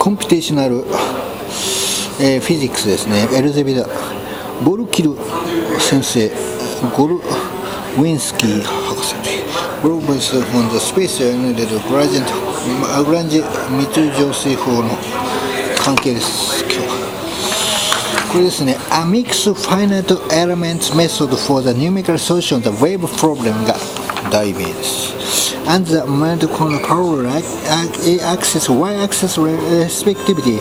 コンピュテーショナル、フィジックスですね。エルゼビダ・ボルキル先生、ゴルウィンスキー博士、プロブスフォンドスペースエネルギーグラジェントアグランジ密浄水法の関係です。今日はこれですね。A mixed finite elements method for the numerical solution of the wave problem が題名です。And the amount of power axis y axis respectively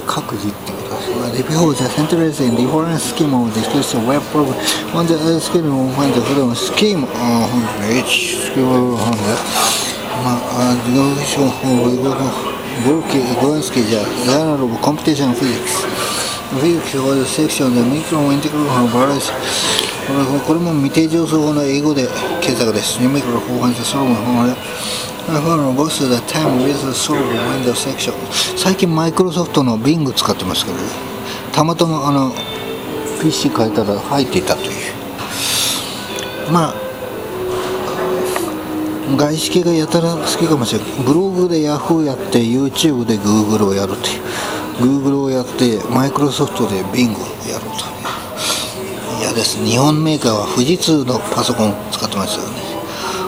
各自ってことです。Before the centralized and different scheme of the discussion wave problem on the scale of the scheme H scheme ゴンスキーじゃジャーナルオブコンピュテーションフィジックスフィジックスはセクションでミクロインテグラルのバランスこれも未定常数法の英語で検索です。ニューメクロ後半でソロモン法でボスでタイムウィズソロモンウィンドウセクション最近マイクロソフトの Bing 使ってますけどたまたまPC 変えたら入っていたという外資系がやたら好きかもしれない。ブログで Yahoo やって YouTube で Google をやるという Google をやってマイクロソフトで Bing をやるという嫌です。日本メーカーは富士通のパソコン使ってますよね。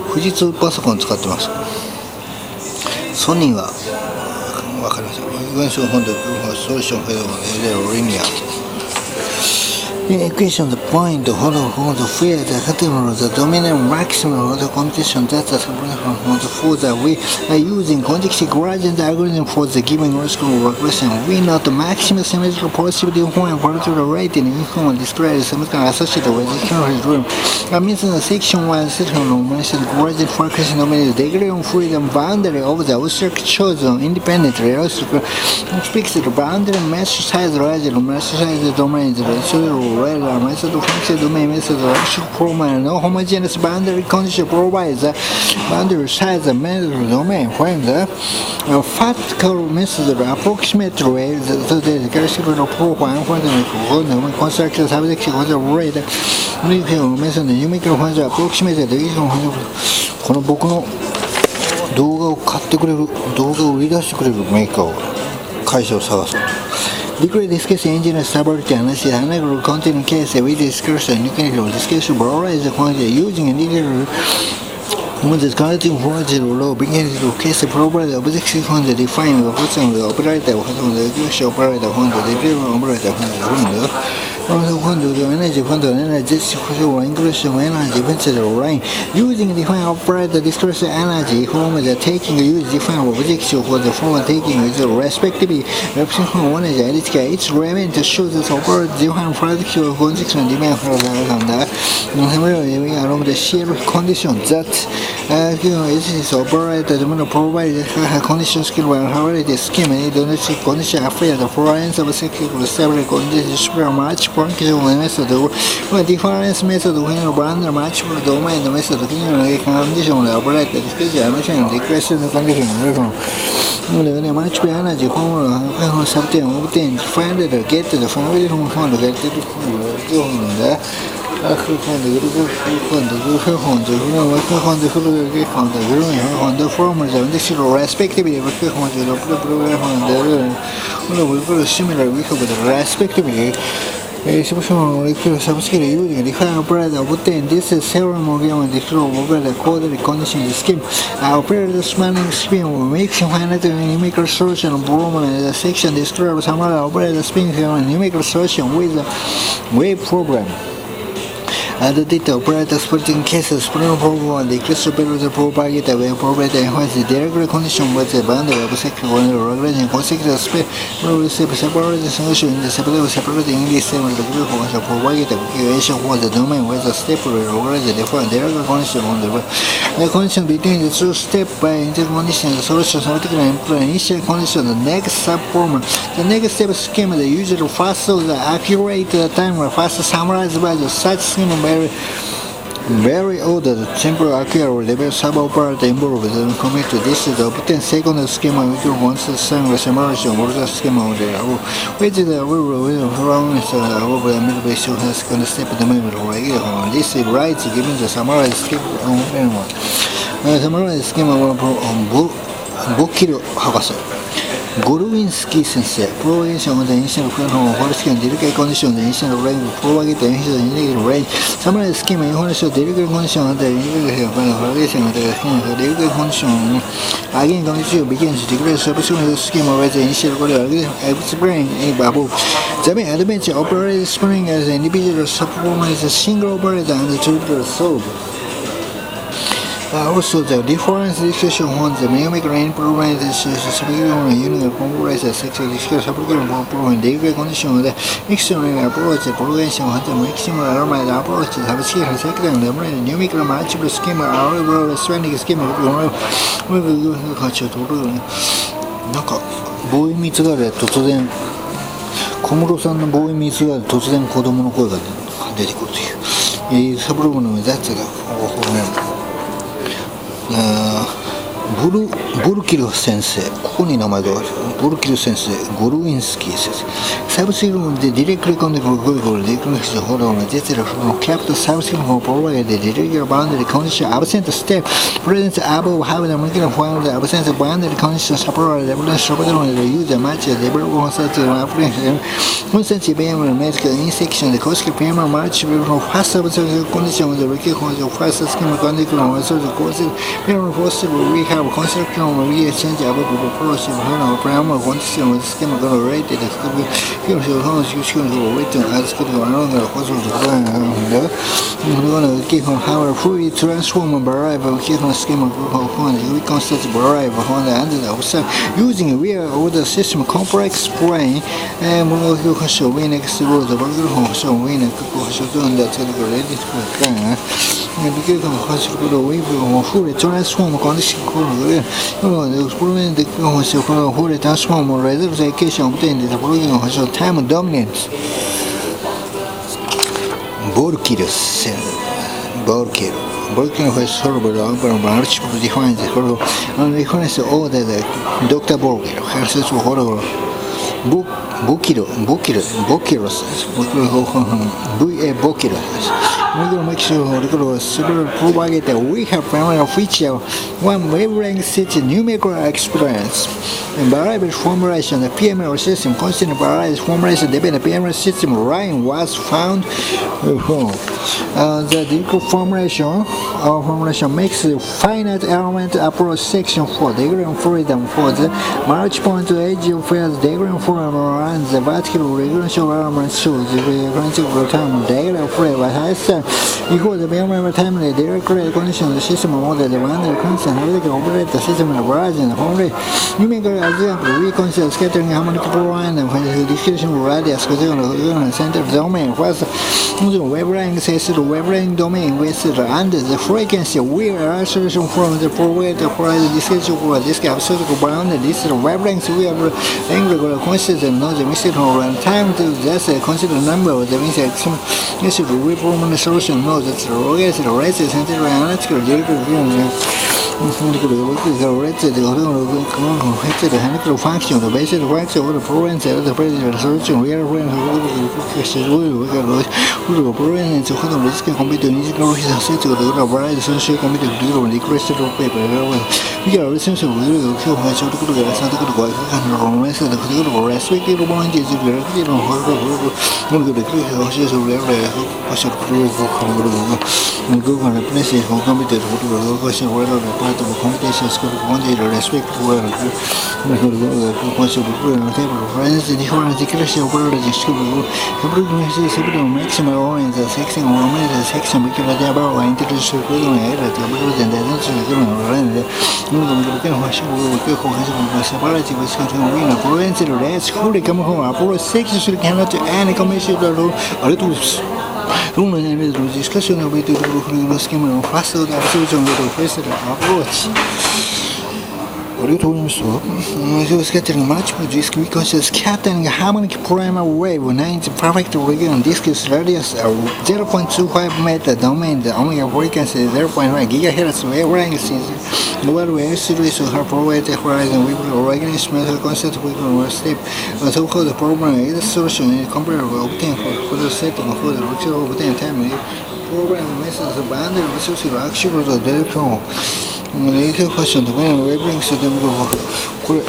富士通パソコン使ってます。ソニーは分かりません。文章本でソリューションフェードのリニアIn equation, the point the field the dominant maximum of the condition that's the for that we are using conjective gradient algorithm for the given regression. We know the maximum symmetrical possibility when particular rate in informal display is associated with the current room. That means the section 1 section mentioned gradient focus nominated degree of freedom boundary of the object chosen independently. Also speaks to the boundary mesh size larger mesh size domain Radar method function domain method formal no homogeneous boundary condition provides the boundary size of method domain when the factorial method approximately the classical profile when the constructed subject rate method numerical function approximated この僕の動画を買ってくれる動画を売り出してくれるメーカーを会社を探すDegree discussion engineer stability analysis analytical continuing case with discussion mechanical discussion polarized the quantity using indicator with the connecting force low beginning to case provide objective quantity define the function of the operator function the execution operator function the delivery operator function the energy function energy inclusion energy venture line using define operator discussion energy from the taking use define objective for the form taking with respectively representation one energy identical its remain to show the operator define practical condition demand for the along the shear condition that is operator provide condition skill and harmony scheme and domestic condition affect the foreigns of secular stable condition match function method difference method when boundary match domain method condition operator discussion request condition match energy formula something obtain find the get the family from get the the formula respectively similar respectively subscale using define operator obtain this several more given the flow over the quarterly condition scheme operator spanning scheme will make finite numerical solution problem the section describes some operator spin numerical solution with the wave problem the data operator splitting cases spring problem the crystal the propagator wave propagator enhance the direct condition with the boundary of section when the Lagrange consecutive space separate solution in the separating in this same the group was a propagator equation for the domain with the step Lagrange define direct condition on the condition between the two step by intercondition the solution automatically initial condition the next subform the next step scheme the usual fast so the accurate time fast summarized by the such scheme very ordered temporal accurate level sub-operator involved and commit to this is the obtain second schema which wants the same simulation of the schema of the which is the wrong of the middle base second step the memory this is right given the summarized schema summarized schema of ボキル博士ゴルウィンスキー先生、プロパゲーションof the initial platform for skin, delicate condition of the initial range, propagate the initial indicated range, summarize schema information, delicate condition of the indicated propagation of the skin, delicate condition, again condition begins to declare subsequent schema with the initial value, explain above. The main advantage of operator spring as an individual subperformance is a single operator and the tutorial solve. Also, the difference discussion on the numeric range problem is subsequent unique comparison sexual discussion subsequent problem degree condition of the external approach, the progression of the maximum aromatic approach, subsequent second numeric multiple schema, our spanning schema, なんかボーイミーツガーで突然小室さんのボーイミーツガーで突然子供の声が出てくるというサブログの目指すがブルキル先生、ここに名前がある。ブルキル先生、ゴルウィンスキー先生。サブシグルでディレクトリコンデクルゴルゴルディレクトリコンホローのディテラフのキャプトサブシグルのプロバイでディレクトリバウンドリコンディションアブセントステッププレゼンスアブをハブで向けるファイルでアブセントバウンドリコンディションサポローデブレンスショブデロンでユーザーマッチでデベロップコンセントのアプリケーションコンセント BM のメディカルインセクションで公式 PM マッチブルのファーストサブシグルコンディションでリキューコンディションファーストスキムコンディクルのソースコンセント PM のフォースブルリハブコンセントのリエチェンジアブブルプロシブルのプラムコンディションスキムコンレイティでスキムキムションのシューのレイティのアスキルのアロンがコスモとかのキーフのハワーフリートランスフォームバライブキーフのスキムコンでリコンスタントバライブホンダアンダーオフサ using real order system complex plane 物語保証ウィーネクスロードバグル保証ウィーネク保証とんだつけるからレディスクがねリケートの保証ことウィーブをフリートランスフォームコンディションコールでプロメンで保証このフリートランスフォームレゼルセケーションをobtainでプロギン保証タイムドミネントボルキルセンボルキルのフェスソルブルアンバーマルチプルディファインズこれをディファレンスオーダーでドクターボルキルヘルセスをホロゴロボキロスボキロ VA ボキロですWe will make sure several propagator we have found a feature one wavelength set numerical experience in variable formulation the PML system considering variable formulation dependent PML system line was found the degree formulation makes the finite element approach section for degree freedom for the march point edge of where the degree freedom runs the vertical regulation element shows the principal term degree freedom has equal the memory time the directly condition the system model the one that constant analytical operate the system in a variety and only numerical example we consider scattering harmonic line and the distribution radius the center domain was the wavelength says the wavelength domain with under the frequency we are isolation from the propagator for the distribution for this absolute bound this wavelength we are angular consider not the missile time to just consider number of the missile yes we form the solution no that's the rate center analytical the function the basic function of the program the president solution real program to hold risk computer musical set to the variety social computer requested paper we are essential to kill my child to the Santa Cruz and romance the critical respective point is directly on one of the critical Google and places for computer question whether the part of the computation skill wanted to respect where friends the different declaration of the school the maximum orange the section or the section because they are intellectual and let's fully come home Apollo 6 should cannot any commission Room and discussion of the scheme of faster solution with the first approach. What you told him so? He was getting much more disk because it's scattering a harmonic primal wave 90 perfect region disk radius 0.25 meter domain the omega frequency 0.1 gigahertz wavelength is the world where series of her provided horizon we will organize metal concept we will step so called the problem is a solution is comparable obtain for the setting for the virtual obtain time program methods of boundary resources actually the direction 影響ファッションとかのウェブリングしてでもこれ